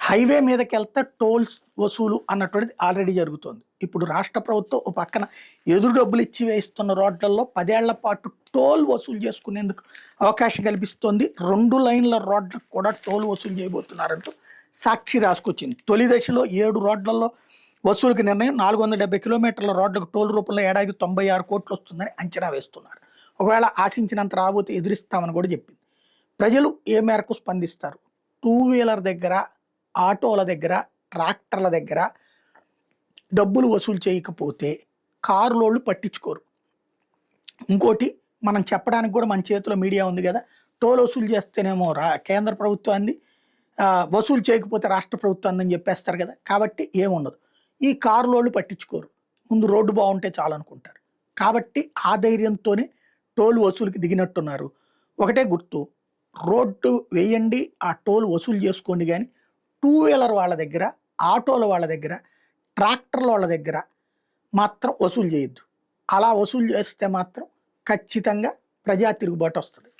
Highway మీదకెళ్తే tolls వసూలు అన్నటువంటిది already జరుగుతోంది. ఇప్పుడు రాష్ట్ర ప్రభుత్వం ఓ పక్కన ఎదురు డబ్బులు ఇచ్చి వేయిస్తున్న రోడ్లలో 10 ఏళ్ల పాటు టోల్ వసూలు చేసుకునేందుకు అవకాశం కల్పిస్తోంది. 2 లైన్ల రోడ్లకు కూడా టోల్ వసూలు చేయబోతున్నారంటూ సాక్షి రాసుకొచ్చింది. తొలి దశలో 7 రోడ్లలో వసూలుకి నిర్ణయం. 470 కిలోమీటర్ల రోడ్లకు టోల్ రూపంలో ఏడాదికి 96 కోట్లు వస్తుందని అంచనా వేస్తున్నారు. ఒకవేళ ఆశించినంత రాబోతే ఎదురిస్తామని కూడా చెప్పింది. ప్రజలు ఏ మేరకు స్పందిస్తారు? టూ వీలర్ దగ్గర, ఆటోల దగ్గర, ట్రాక్టర్ల దగ్గర డబ్బులు వసూలు చేయకపోతే కారులోళ్ళు పట్టించుకోరు. ఇంకోటి మనం చెప్పడానికి కూడా మన చేతిలో మీడియా ఉంది కదా, టోల్ వసూలు చేస్తేనేమో కేంద్ర ప్రభుత్వాన్ని, వసూలు చేయకపోతే రాష్ట్ర ప్రభుత్వాన్ని అని చెప్పేస్తారు కదా. కాబట్టి ఏముండదు, ఈ కారులోళ్ళు పట్టించుకోరు, ముందు రోడ్డు బాగుంటే చాలనుకుంటారు. కాబట్టి ఆ ధైర్యంతోనే టోల్ వసూలుకి దిగినట్టున్నారు. ఒకటే గుర్తు, రోడ్డు వేయండి, ఆ టోల్ వసూలు చేసుకోండి, కానీ టూ వీలర్ వాళ్ళ దగ్గర, ఆటోల వాళ్ళ దగ్గర, ట్రాక్టర్ల వాళ్ళ దగ్గర మాత్రం వసూలు చేయొద్దు. అలా వసూలు చేస్తే మాత్రం ఖచ్చితంగా ప్రజా తిరుగుబాటు వస్తుంది.